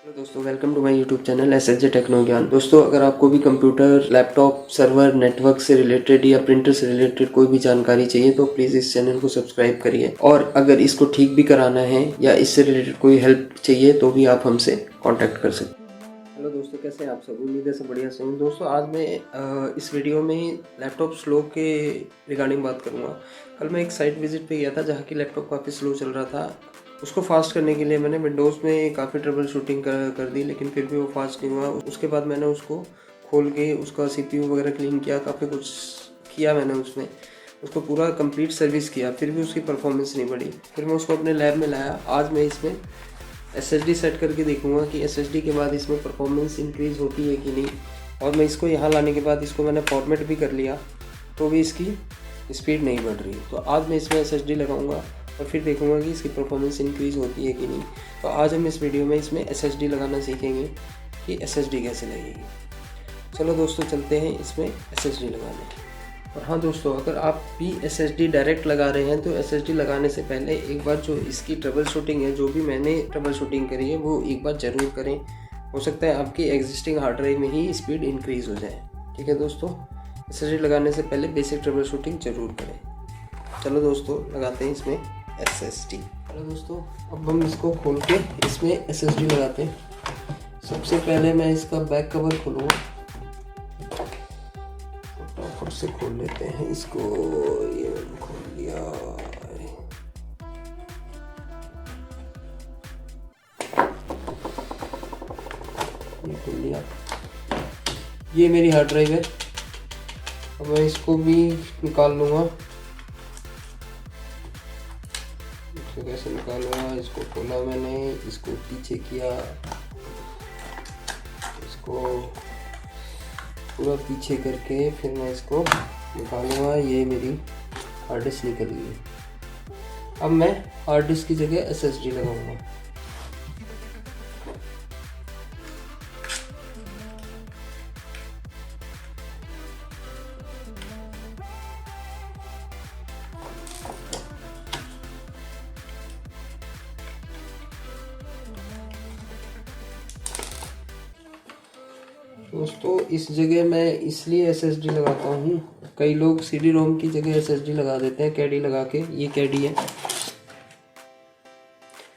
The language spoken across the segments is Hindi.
हेलो दोस्तों, welcome to my YouTube channel SSJ techno Gyan. दोस्तों, अगर आपको भी कंप्यूटर, लैपटॉप, सर्वर, नेटवर्क से रिलेटेड या प्रिंटर से रिलेटेड कोई भी जानकारी चाहिए तो प्लीज़ इस चैनल को सब्सक्राइब करिए। और अगर इसको ठीक भी कराना है या इससे रिलेटेड कोई हेल्प चाहिए तो भी आप हमसे कॉन्टैक्ट कर सकते हैं। हेलो दोस्तों, कैसे हैं आप सब? उम्मीद है सब बढ़िया से हैं। दोस्तों, आज मैं इस वीडियो में लैपटॉप स्लो के रिगार्डिंग बात करूँगा। कल मैं एक साइट विजिट पे गया था जहाँ की लैपटॉप काफ़ी स्लो चल रहा था। उसको फास्ट करने के लिए मैंने विंडोज़ में काफ़ी ट्रबल शूटिंग कर दी, लेकिन फिर भी वो फास्ट नहीं हुआ। उसके बाद मैंने उसको खोल के उसका CPU वगैरह क्लीन किया, काफ़ी कुछ किया मैंने उसमें, उसको पूरा कंप्लीट सर्विस किया, फिर भी उसकी परफॉर्मेंस नहीं बढ़ी। फिर मैं उसको अपने लैब में लाया। आज मैं इसमें SSD सेट करके देखूंगा कि SSD के बाद इसमें परफॉर्मेंस इंक्रीज़ होती है कि नहीं। और मैं इसको यहाँ लाने के बाद इसको मैंने फॉर्मेट भी कर लिया तो भी इसकी स्पीड नहीं बढ़ रही। तो आज मैं इसमें SSD लगाऊंगा और फिर देखूंगा कि इसकी परफॉर्मेंस इंक्रीज़ होती है कि नहीं। तो आज हम इस वीडियो में इसमें SSD लगाना सीखेंगे कि SSD कैसे लगेगी। चलो दोस्तों, चलते हैं इसमें SSD लगाने। और हाँ दोस्तों, अगर आप भी SSD डायरेक्ट लगा रहे हैं तो SSD लगाने से पहले एक बार जो इसकी ट्रबल शूटिंग है, जो भी मैंने ट्रबल शूटिंग करी है, वो एक बार ज़रूर करें। हो सकता है आपकी एग्जिस्टिंग हार्ड ड्राइव में ही स्पीड इंक्रीज़ हो जाए। ठीक है दोस्तों, SSD लगाने से पहले बेसिक ट्रबल शूटिंग ज़रूर करें। चलो दोस्तों, लगाते हैं इसमें SSD। चलो दोस्तों, अब हम इसको खोल के इसमें SSD लगाते हैं। सबसे पहले मैं इसका बैक कवर खोलूँगा, फटाफट से खोल लेते हैं इसको। ये खोल लिया। ये खोल लिया। ये मेरी हार्ड ड्राइव है। अब मैं इसको भी निकाल लूँगा। इसको कैसे निकालूंगा? इसको खोला मैंने, इसको पीछे किया, इसको पूरा पीछे करके फिर मैं इसको निकालूंगा। ये मेरी हार्ड डिस्क निकल गई। अब मैं हार्ड डिस्क की जगह SSD लगाऊंगा। दोस्तों, इस जगह मैं इसलिए SSD लगाता हूँ, कई लोग CD-ROM की जगह SSD लगा देते हैं कैडी लगा के। ये कैडी है,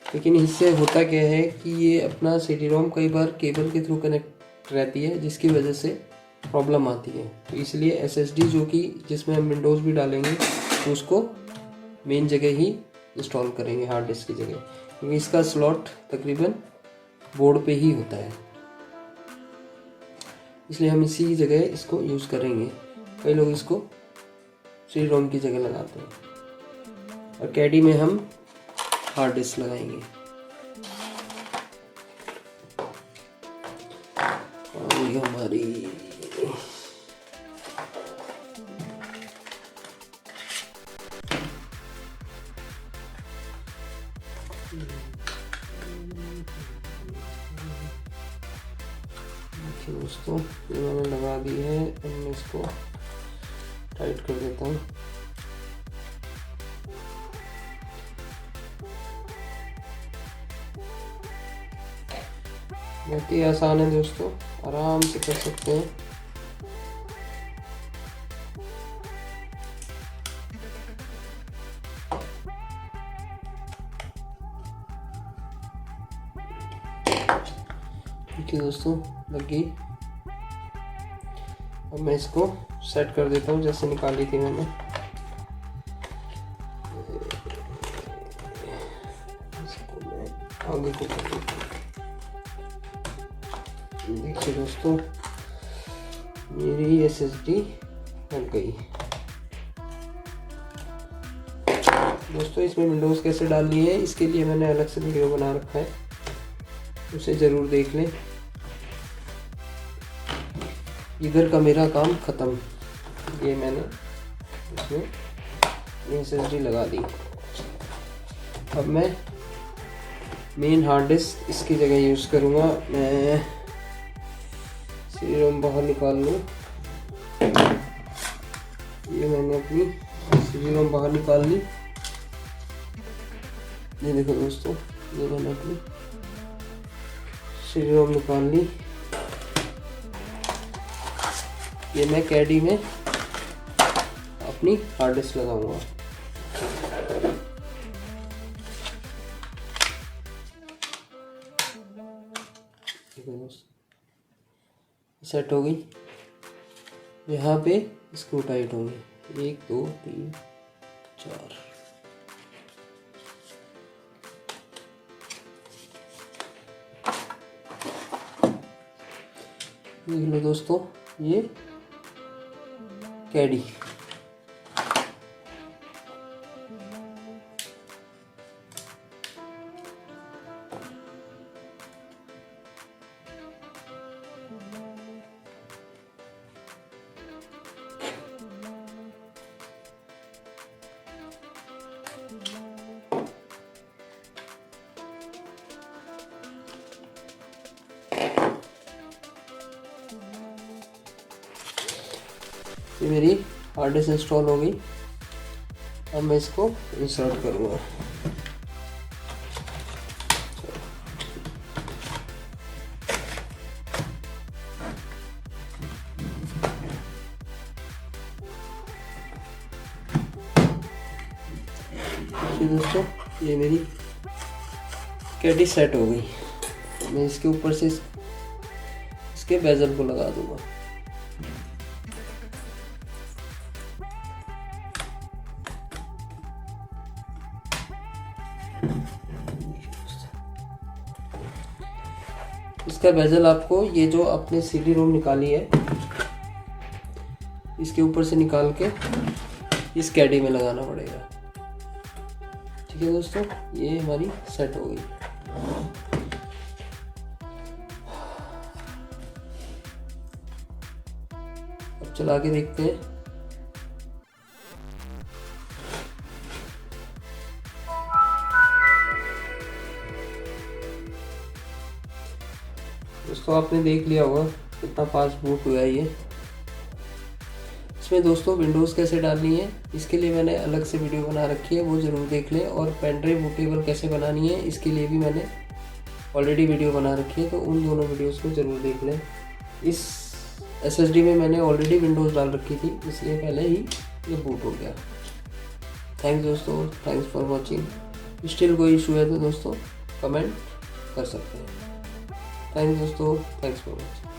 लेकिन इससे होता क्या है कि ये अपना CD-ROM कई बार केबल के थ्रू कनेक्ट रहती है, जिसकी वजह से प्रॉब्लम आती है। तो इसलिए SSD जो कि जिसमें हम विंडोज़ भी डालेंगे तो उसको मेन जगह ही इंस्टॉल करेंगे, हार्ड डिस्क की जगह, क्योंकि इसका स्लॉट तकरीबन बोर्ड पे ही होता है। इसलिए हम इसी जगह इसको यूज़ करेंगे। कई लोग इसको CD-ROM की जगह लगाते हैं और कैडी में हम हार्ड डिस्क लगाएंगे। और ये हमारी दोस्तों, ये मैंने लगा दी है। अब मैं इसको टाइट कर देता हूँ। बहुत ही आसान है दोस्तों, आराम से कर सकते हैं। ठीक है दोस्तों, लग गई। अब मैं इसको सेट कर देता हूँ जैसे निकाली थी मैंने। इसको मैं आगे को कर देता हूँ। देखिए दोस्तों, मेरी SSD लग गई। दोस्तों, इसमें विंडोज़ कैसे डालनी है इसके लिए मैंने अलग से वीडियो बना रखा है, उसे ज़रूर देख लें। इधर का मेरा काम ख़त्म। ये मैंने इसमें SSD लगा दी। अब मैं मेन हार्ड डिस्क इसकी जगह यूज़ करूँगा। मैं CD-ROM बाहर निकाल लूँ। ये मैंने अपनी CD-ROM बाहर निकाल ली। ये देखो दोस्तों, ये मैंने अपनी CD रोम निकाल ली। ये मैं कैडी में अपनी हार्ड डिस्क लगाऊंगा। सेट हो गई। यहाँ पे स्क्रू टाइट होंगे 1 2 3 4। देख लो दोस्तों, ये कैडी ये मेरी हार्ड डिस्क इंस्टॉल हो गई। अब मैं इसको इंसर्ट करूँगा। दोस्तों, ये मेरी कैडी सेट हो गई। मैं इसके ऊपर से इसके बेजल को लगा दूंगा। इसका बेजल आपको ये जो आपने CD रोम निकाली है इसके ऊपर से निकाल के इस कैडी में लगाना पड़ेगा। ठीक है दोस्तों, ये हमारी सेट हो गई। अब चला के देखते हैं। दोस्तों, आपने देख लिया होगा कितना फास्ट बूट हुआ है ये। इसमें दोस्तों विंडोज़ कैसे डालनी है इसके लिए मैंने अलग से वीडियो बना रखी है, वो ज़रूर देख लें। और पेन ड्राइव बूटेबल कैसे बनानी है इसके लिए भी मैंने ऑलरेडी वीडियो बना रखी है, तो उन दोनों वीडियोस को ज़रूर देख लें। इस SSD में मैंने ऑलरेडी विंडोज़ डाल रखी थी, इसलिए पहले ही ये बूट हो गया। थैंक्स दोस्तों, थैंक्स फॉर वॉचिंग। स्टिल कोई इशू है तो दोस्तों कमेंट कर सकते हैं। थैंक्स दोस्तों, थैंक्स फॉर वॉचिंग।